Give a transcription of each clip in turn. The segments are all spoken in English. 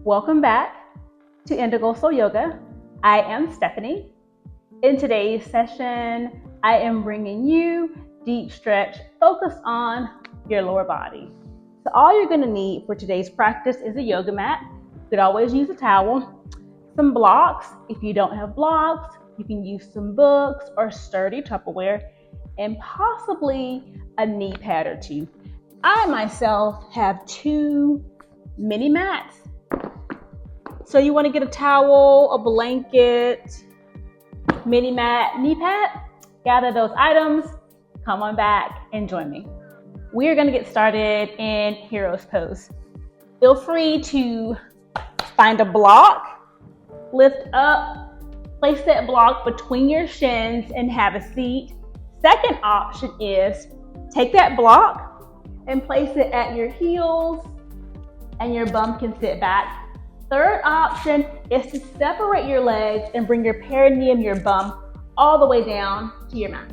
Welcome back to Indigo Soul Yoga. I am Stephanie. In today's session, I am bringing you deep stretch focused on your lower body. So all you're going to need for today's practice is a yoga mat. You could always use a towel, some blocks. If you don't have blocks, you can use some books or sturdy Tupperware, and possibly a knee pad or two. I myself have 2 mini mats. So you want to get a towel, a blanket, mini mat, knee pad, gather those items, come on back and join me. We are going to get started in Hero's Pose. Feel free to find a block, lift up, place that block between your shins and have a seat. Second option is take that block and place it at your heels and your bum can sit back. Third option is to separate your legs and bring your perineum, your bum, all the way down to your mat.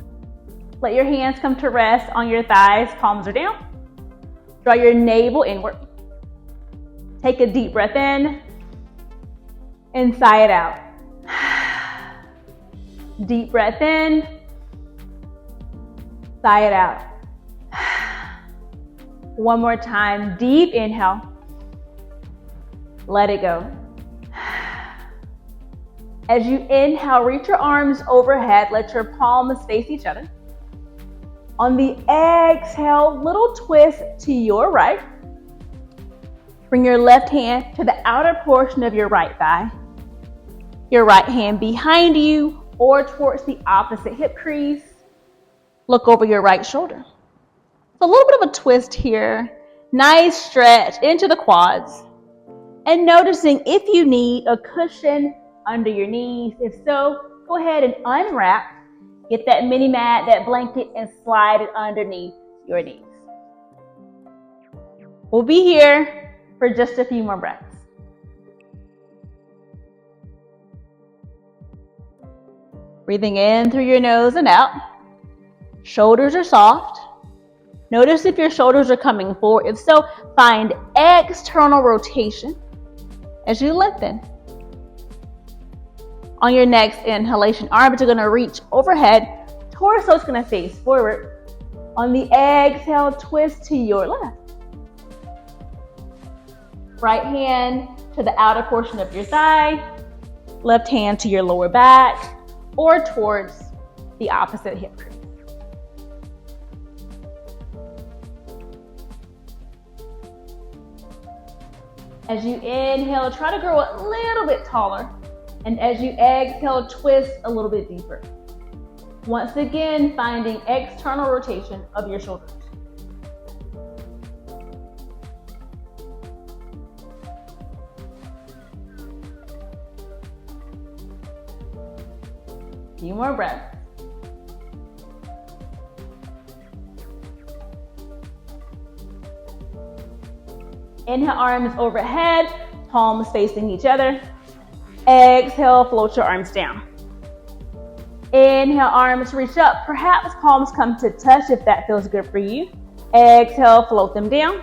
Let your hands come to rest on your thighs, palms are down. Draw your navel inward. Take a deep breath in and sigh it out. Deep breath in, sigh it out. One more time, deep inhale. Let it go. As you inhale, reach your arms overhead. Let your palms face each other. On the exhale, little twist to your right. Bring your left hand to the outer portion of your right thigh. Your right hand behind you or towards the opposite hip crease. Look over your right shoulder. So a little bit of a twist here. Nice stretch into the quads. And noticing if you need a cushion under your knees. If so, go ahead and unwrap. Get that mini mat, that blanket, and slide it underneath your knees. We'll be here for just a few more breaths. Breathing in through your nose and out. Shoulders are soft. Notice if your shoulders are coming forward. If so, find external rotation as you lengthen. On your next inhalation, arms are going to reach overhead. Torso is going to face forward. On the exhale, twist to your left. Right hand to the outer portion of your thigh. Left hand to your lower back or towards the opposite hip crease. As you inhale, try to grow a little bit taller. And as you exhale, twist a little bit deeper. Once again, finding external rotation of your shoulders. A few more breaths. Inhale, arms overhead, palms facing each other. Exhale, float your arms down. Inhale, arms reach up. Perhaps palms come to touch if that feels good for you. Exhale, float them down.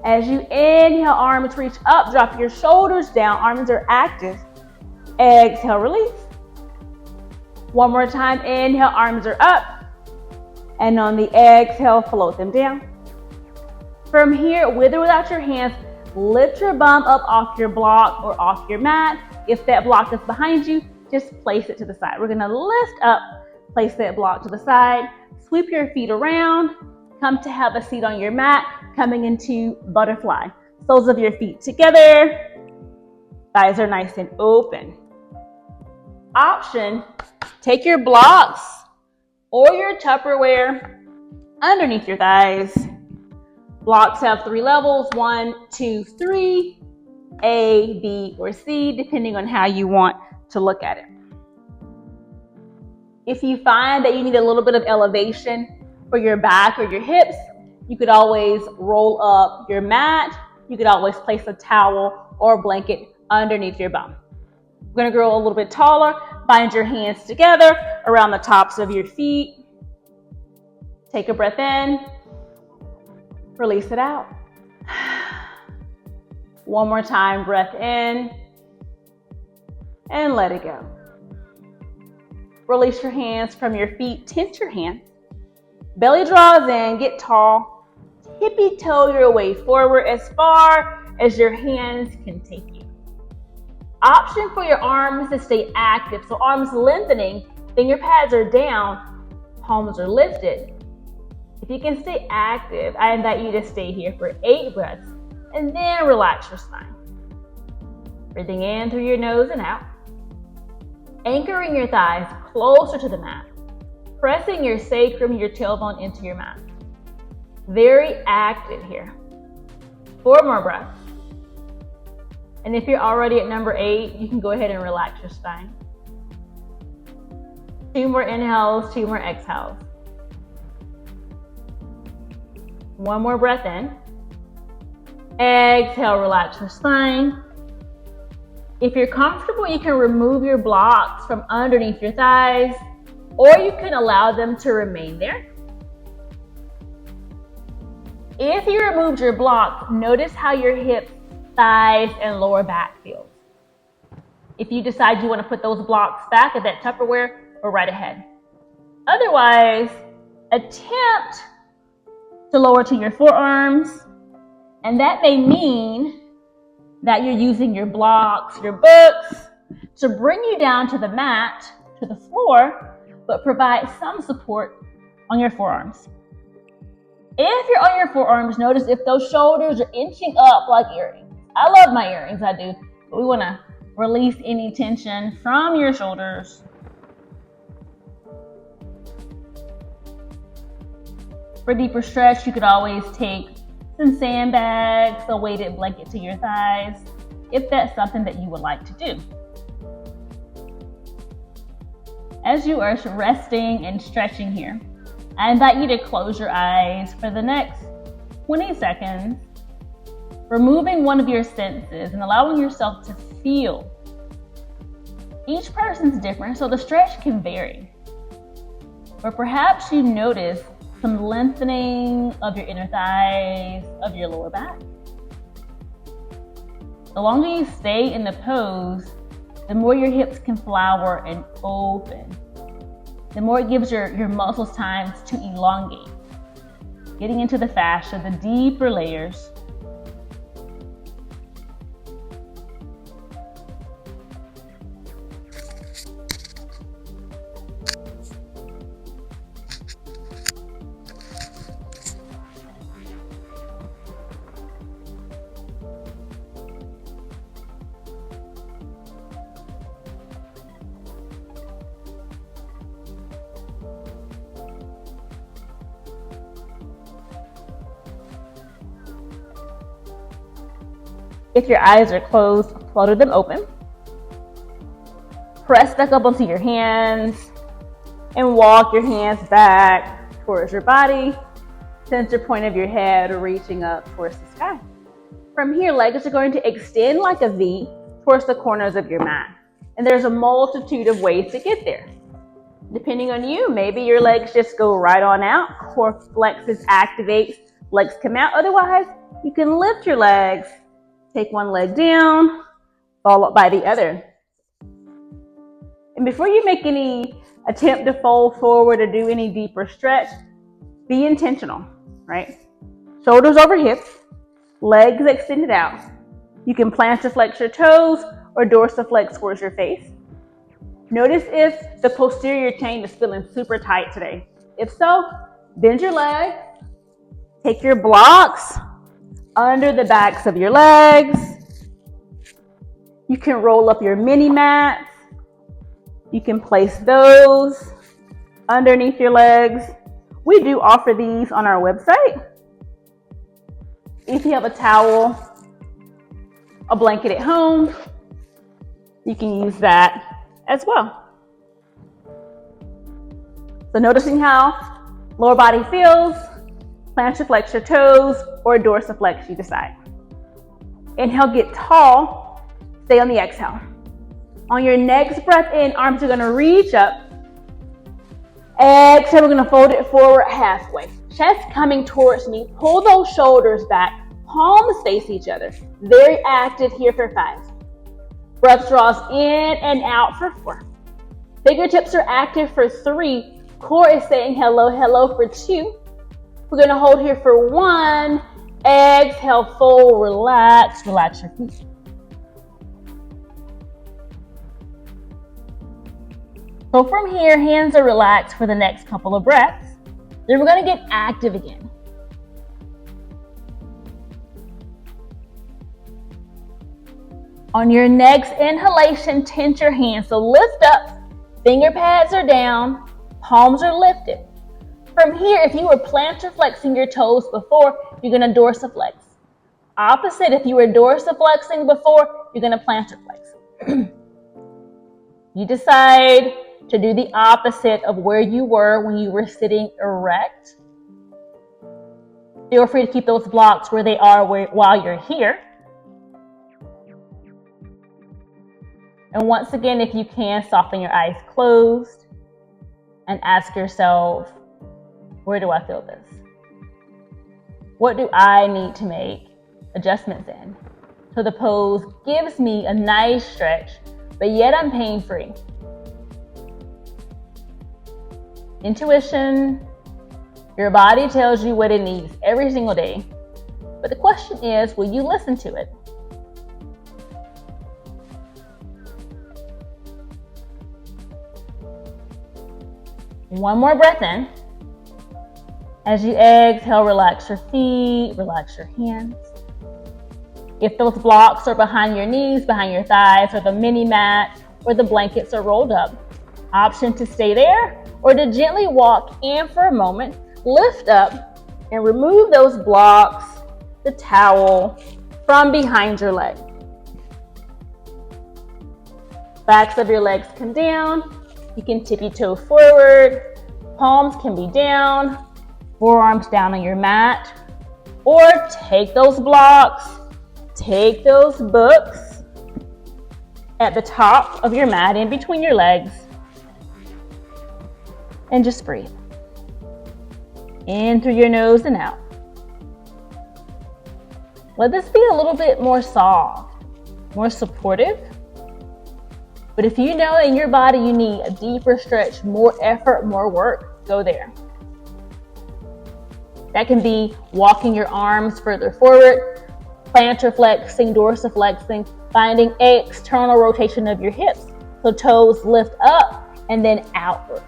As you inhale, arms reach up, drop your shoulders down. Arms are active. Exhale, release. One more time, inhale, arms are up. And on the exhale, float them down. From here, with or without your hands, lift your bum up off your block or off your mat. If that block is behind you, just place it to the side. We're going to lift up, place that block to the side, sweep your feet around, come to have a seat on your mat, coming into butterfly. Soles of your feet together, thighs are nice and open. Option, take your blocks or your Tupperware underneath your thighs. Blocks have 3 levels, 1, 2, 3, A, B, or C, depending on how you want to look at it. If you find that you need a little bit of elevation for your back or your hips, you could always roll up your mat. You could always place a towel or a blanket underneath your bum. We're going to grow a little bit taller. Bind your hands together around the tops of your feet. Take a breath in. Release it out. One more time, breath in and let it go. Release your hands from your feet, tense your hands. Belly draws in, get tall. Tippy toe your way forward as far as your hands can take you. Option for your arms to stay active, so arms lengthening, finger pads are down, palms are lifted. If you can stay active, I invite you to stay here for 8 breaths and then relax your spine. Breathing in through your nose and out. Anchoring your thighs closer to the mat. Pressing your sacrum, your tailbone into your mat. Very active here. 4 more breaths. And if you're already at number 8, you can go ahead and relax your spine. 2 more inhales, 2 more exhales. 1 more breath in. Exhale, relax your spine. If you're comfortable, you can remove your blocks from underneath your thighs, or you can allow them to remain there. If you removed your blocks, notice how your hips, thighs, and lower back feels. If you decide you want to put those blocks back at that Tupperware, go right ahead. Otherwise, attempt to lower to your forearms, and that may mean that you're using your blocks, your books, to bring you down to the mat, to the floor, but provide some support on your forearms. If you're on your forearms, notice if those shoulders are inching up like earrings. I love my earrings, I do, but we want to release any tension from your shoulders. For a deeper stretch, you could always take some sandbags, a weighted blanket to your thighs, if that's something that you would like to do. As you are resting and stretching here, I invite you to close your eyes for the next 20 seconds, removing one of your senses and allowing yourself to feel. Each person's different, so the stretch can vary. But perhaps you notice some lengthening of your inner thighs, of your lower back. The longer you stay in the pose, the more your hips can flower and open. The more it gives your muscles time to elongate, getting into the fascia, the deeper layers. If your eyes are closed, flutter them open. Press back up onto your hands and walk your hands back towards your body. Center point of your head reaching up towards the sky. From here, legs are going to extend like a V towards the corners of your mat. And there's a multitude of ways to get there. Depending on you, maybe your legs just go right on out. Core flexes, activates, legs come out. Otherwise, you can lift your legs. Take one leg down, followed by the other. And before you make any attempt to fold forward or do any deeper stretch, be intentional, right? Shoulders over hips, legs extended out. You can plantar flex your toes or dorsiflex towards your face. Notice if the posterior chain is feeling super tight today. If so, bend your legs, take your blocks under the backs of your legs. You can roll up your mini mats. You can place those underneath your legs. We do offer these on our website. If you have a towel, a blanket at home, you can use that as well. So noticing how lower body feels, plantar flex your toes or dorsiflex, you decide. Inhale, get tall, stay on the exhale. On your next breath in, arms are gonna reach up. Exhale, we're gonna fold it forward halfway. Chest coming towards me, pull those shoulders back, Palms face each other. Very active here for 5. Breath draws in and out for 4. Fingertips are active for 3. Core is saying hello, hello for 2. We're going to hold here for 1. Exhale, fold, relax. Relax your feet. So from here, hands are relaxed for the next couple of breaths. Then we're going to get active again. On your next inhalation, tense your hands. So lift up, finger pads are down, palms are lifted. From here, if you were plantar flexing your toes before, you're going to dorsiflex. Opposite, if you were dorsiflexing before, you're going to plantar flex. You decide to do the opposite of where you were when you were sitting erect. Feel free to keep those blocks where they are while you're here. And once again, if you can, soften your eyes closed and ask yourself, where do I feel this? What do I need to make adjustments in? So the pose gives me a nice stretch, but yet I'm pain-free. Intuition, your body tells you what it needs every single day. But the question is, will you listen to it? One more breath in. As you exhale, relax your feet, relax your hands. If those blocks are behind your knees, behind your thighs, or the mini mat, or the blankets are rolled up, option to stay there or to gently walk in for a moment, lift up and remove those blocks, the towel, from behind your leg. Backs of your legs come down. You can tip your toe forward. Palms can be down. Forearms down on your mat. Or take those blocks, take those books at the top of your mat in between your legs. And just breathe. In through your nose and out. Let this be a little bit more soft, more supportive. But if you know in your body you need a deeper stretch, more effort, more work, go there. That can be walking your arms further forward, plantar flexing, dorsiflexing, finding external rotation of your hips. So toes lift up and then outward.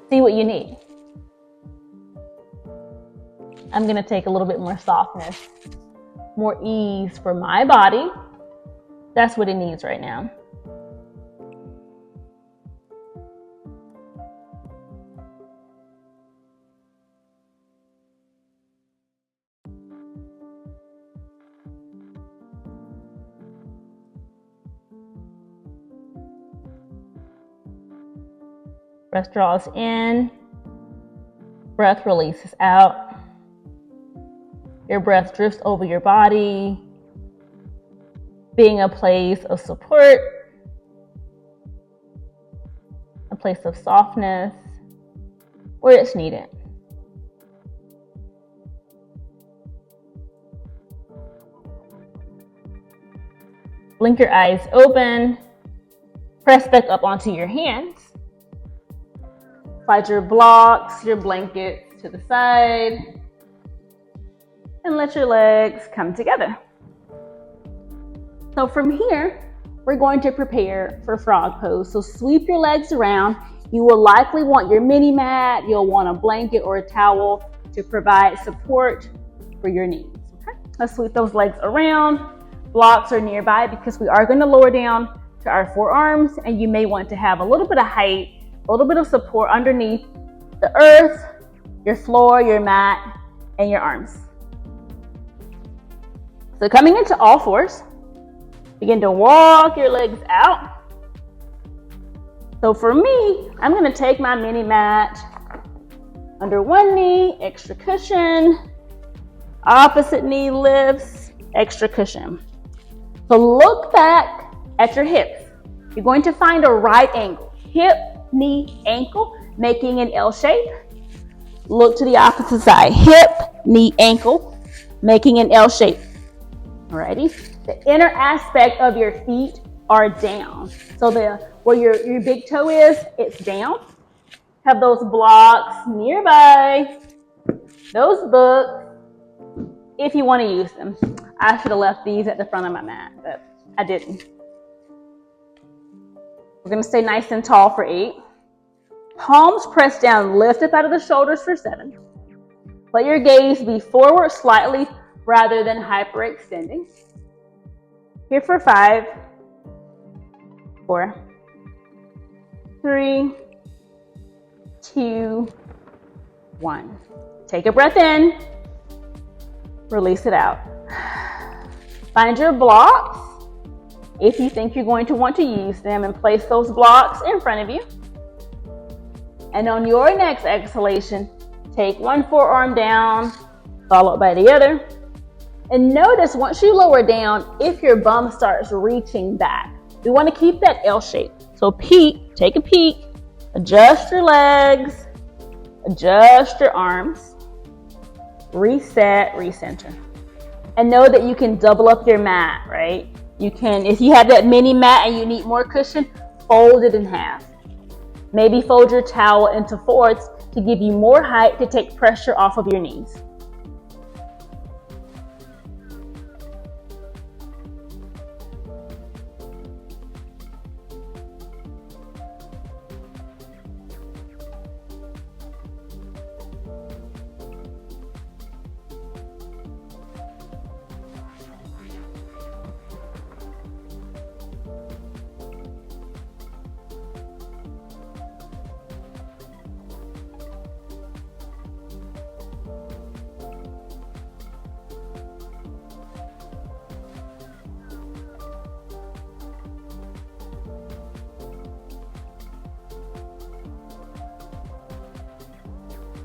See what you need. I'm going to take a little bit more softness, more ease for my body. That's what it needs right now. Breath draws in, breath releases out. Your breath drifts over your body, being a place of support, a place of softness, where it's needed. Blink your eyes open, press back up onto your hands. Slide your blocks, your blankets to the side, and let your legs come together. So from here, we're going to prepare for frog pose. So sweep your legs around. You will likely want your mini mat. You'll want a blanket or a towel to provide support for your knees. Okay? Let's sweep those legs around. Blocks are nearby because we are going to lower down to our forearms, and you may want to have a little bit of height, a little bit of support underneath the earth, your floor, your mat, and your arms. So coming into all fours, begin to walk your legs out. So for me, I'm going to take my mini mat under one knee, extra cushion, opposite knee lifts, extra cushion. So look back at your hips. You're going to find a right angle, hip, knee, ankle, making an L shape. Look to the opposite side, hip, knee, ankle. making an L shape. Alrighty. The inner aspect of your feet are down. So where your big toe is, it's down. Have those blocks nearby, those books, if you want to use them. I should have left these at the front of my mat, but I didn't. We're going to stay nice and tall for 8. Palms pressed down, lift up out of the shoulders for 7. Let your gaze be forward slightly rather than hyperextending. Here for 5, 4, 3, 2, 1. Take a breath in, release it out. Find your blocks if you think you're going to want to use them, and place those blocks in front of you. And on your next exhalation, take one forearm down, followed by the other. And notice once you lower down, if your bum starts reaching back, we want to keep that L shape. So take a peek, adjust your legs, adjust your arms, reset, recenter. And know that you can double up your mat, right? You can, if you have that mini mat and you need more cushion, fold it in half. Maybe fold your towel into fourths to give you more height to take pressure off of your knees.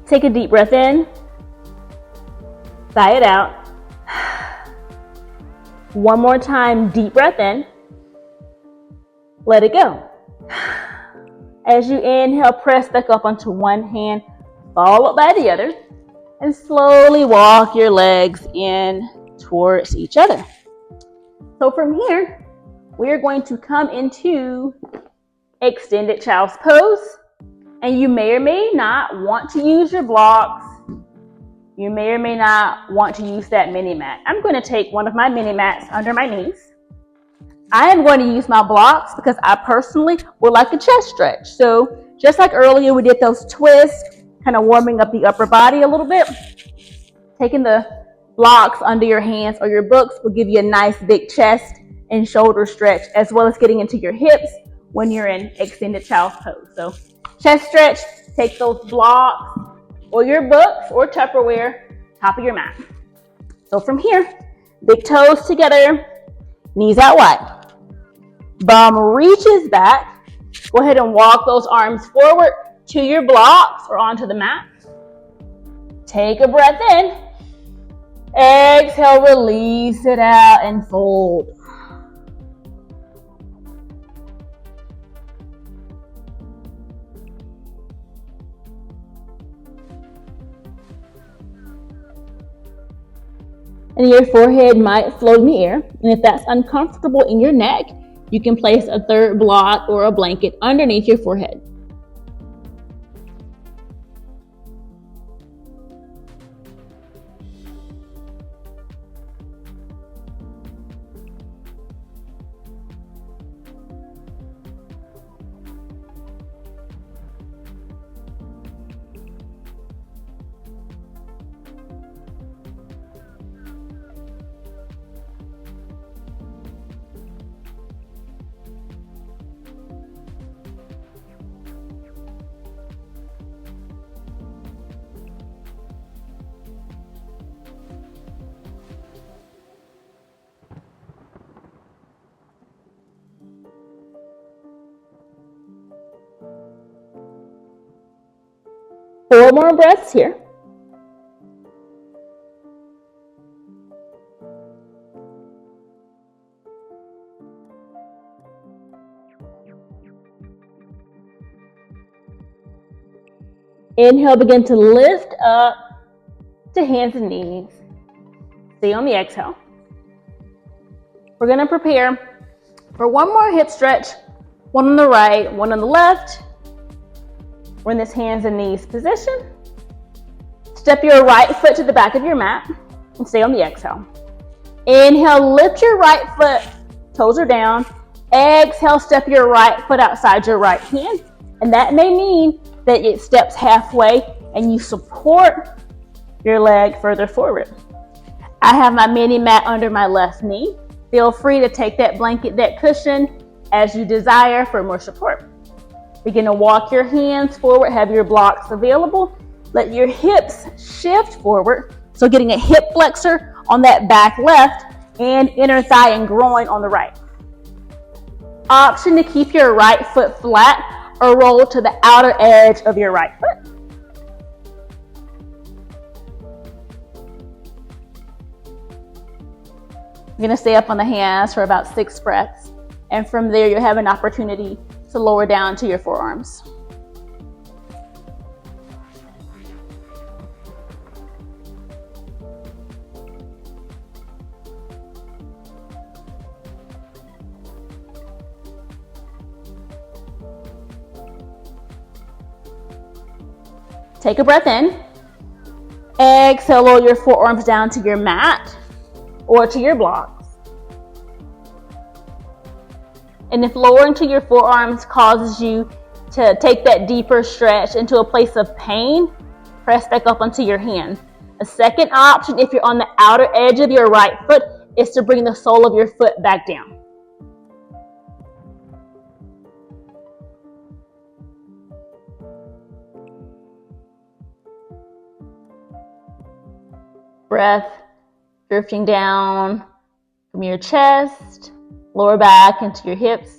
Take a deep breath in, sigh it out. One more time, deep breath in, let it go. As you inhale, press back up onto one hand, followed by the other, and slowly walk your legs in towards each other. So from here, we are going to come into extended child's pose. And you may or may not want to use your blocks. You may or may not want to use that mini mat. I'm going to take one of my mini mats under my knees. I am going to use my blocks because I personally would like a chest stretch. So just like earlier, we did those twists, kind of warming up the upper body a little bit. Taking the blocks under your hands or your books will give you a nice big chest and shoulder stretch, as well as getting into your hips when you're in extended child's pose. So chest stretch, take those blocks or your books or Tupperware, top of your mat. So from here, big toes together, knees out wide. Bum reaches back. Go ahead and walk those arms forward to your blocks or onto the mat. Take a breath in. Exhale, release it out and fold. And your forehead might float in the air. And if that's uncomfortable in your neck, you can place a third block or a blanket underneath your forehead. Four more breaths here. Inhale, begin to lift up to hands and knees. Stay on the exhale. We're going to prepare for one more hip stretch, one on the right, one on the left. We're in this hands and knees position. Step your right foot to the back of your mat and stay on the exhale. Inhale, lift your right foot, toes are down. Exhale, step your right foot outside your right hand. And that may mean that it steps halfway and you support your leg further forward. I have my mini mat under my left knee. Feel free to take that blanket, that cushion as you desire for more support. Begin to walk your hands forward, have your blocks available. Let your hips shift forward. So getting a hip flexor on that back left and inner thigh and groin on the right. Option to keep your right foot flat or roll to the outer edge of your right foot. You're going to stay up on the hands for about 6 breaths. And from there, you'll have an opportunity to lower down to your forearms. Take a breath in. Exhale, lower your forearms down to your mat or to your blocks. And if lowering to your forearms causes you to take that deeper stretch into a place of pain, press back up onto your hands. A second option, if you're on the outer edge of your right foot, is to bring the sole of your foot back down. Breath drifting down from your chest, lower back into your hips.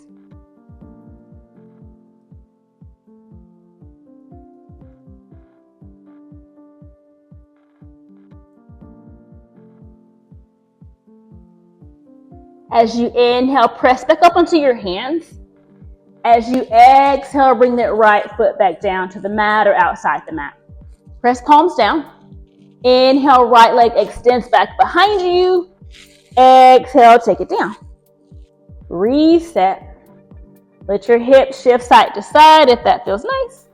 As you inhale, press back up onto your hands. As you exhale, bring that right foot back down to the mat or outside the mat. Press palms down. Inhale, right leg extends back behind you. Exhale, take it down. Reset. Let your hips shift side to side if that feels nice.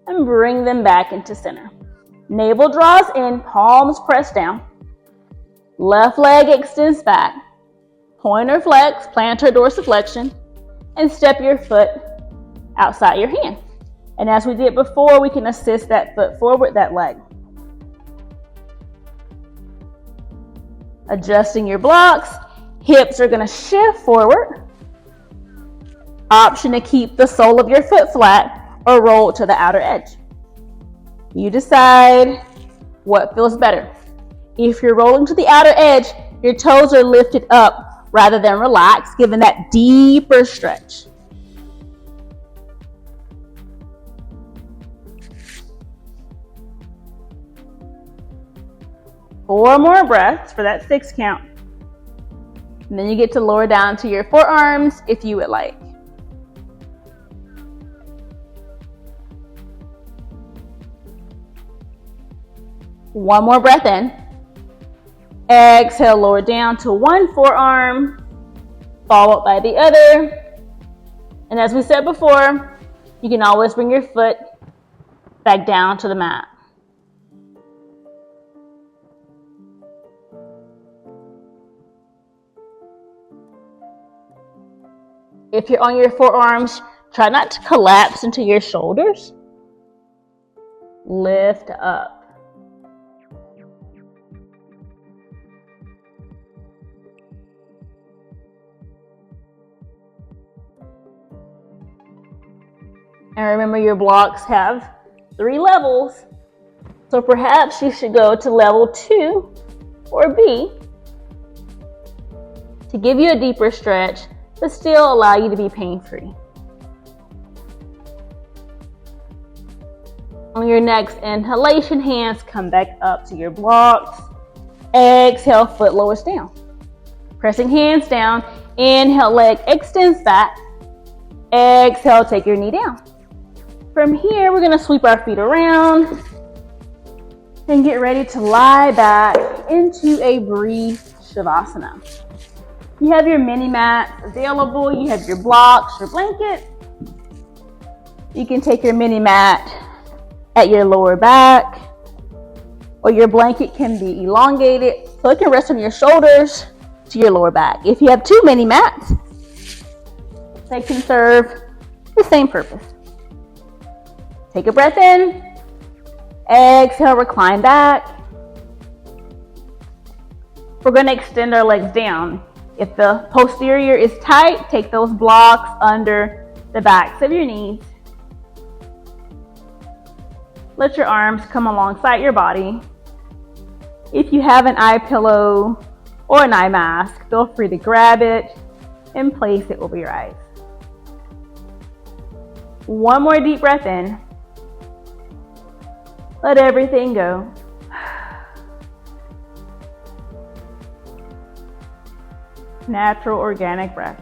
And bring them back into center. Navel draws in, palms press down. Left leg extends back. Pointer flex, plantar dorsiflexion, and step your foot outside your hand. And as we did before, we can assist that foot forward, that leg. Adjusting your blocks, hips are going to shift forward. Option to keep the sole of your foot flat or roll to the outer edge. You decide what feels better. If you're rolling to the outer edge, your toes are lifted up rather than relaxed, giving that deeper stretch. Four more breaths for that 6 count. And then you get to lower down to your forearms if you would like. One more breath in. Exhale, lower down to one forearm, followed by the other. And as we said before, you can always bring your foot back down to the mat. If you're on your forearms, try not to collapse into your shoulders. Lift up. And remember, your blocks have 3 levels. So perhaps you should go to level 2 or B to give you a deeper stretch, but still allow you to be pain-free. On your next inhalation, hands come back up to your blocks. Exhale, foot lowers down. Pressing hands down. Inhale, leg extends back. Exhale, take your knee down. From here, we're going to sweep our feet around. And get ready to lie back into a brief Shavasana. You have your mini mats available. You have your blocks, your blankets. You can take your mini mat at your lower back, or your blanket can be elongated so it can rest on your shoulders to your lower back. If you have two mini mats, they can serve the same purpose. Take a breath in, exhale, recline back. We're going to extend our legs down. If the posterior is tight, take those blocks under the backs of your knees. Let your arms come alongside your body. If you have an eye pillow or an eye mask, feel free to grab it and place it over your eyes. One more deep breath in. Let everything go. Natural, organic breath.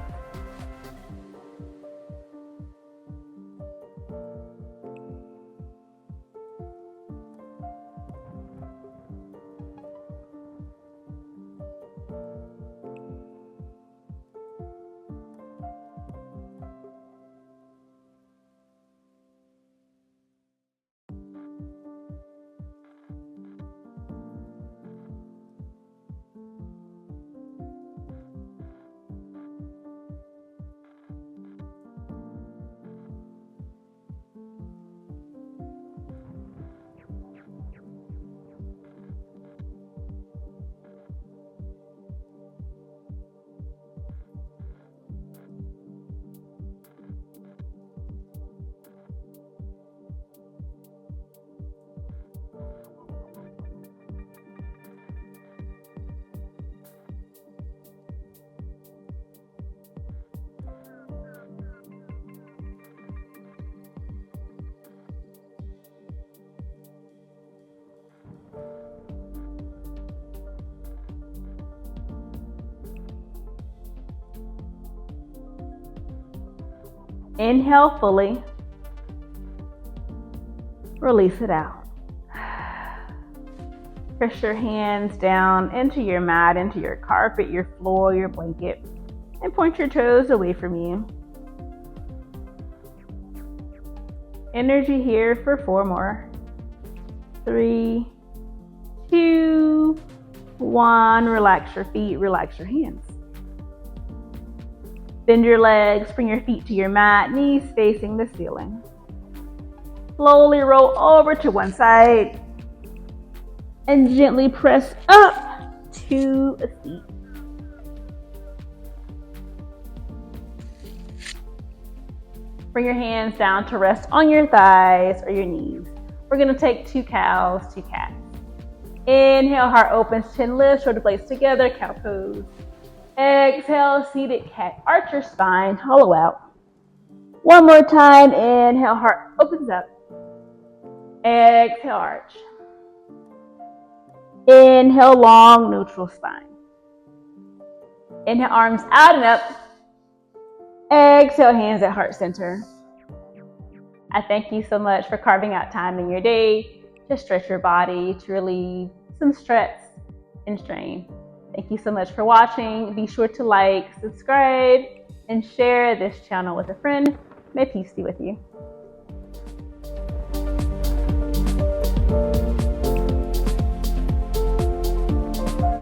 Inhale fully. Release it out. Press your hands down into your mat, into your carpet, your floor, your blanket, and point your toes away from you. Energy here for 4 more. 3, 2, 1. Relax your feet, relax your hands. Bend your legs, bring your feet to your mat, knees facing the ceiling. Slowly roll over to one side and gently press up to a seat. Bring your hands down to rest on your thighs or your knees. We're going to take 2 cows, 2 cats. Inhale, heart opens, chin lifts, shoulder blades together, cow pose. Exhale, seated cat, arch your spine, hollow out. One more time, inhale, heart opens up. Exhale, arch. Inhale, long, neutral spine. Inhale, arms out and up. Exhale, hands at heart center. I thank you so much for carving out time in your day to stretch your body, to relieve some stress and strain. Thank you so much for watching. Be sure to like, subscribe, and share this channel with a friend. May peace be with you.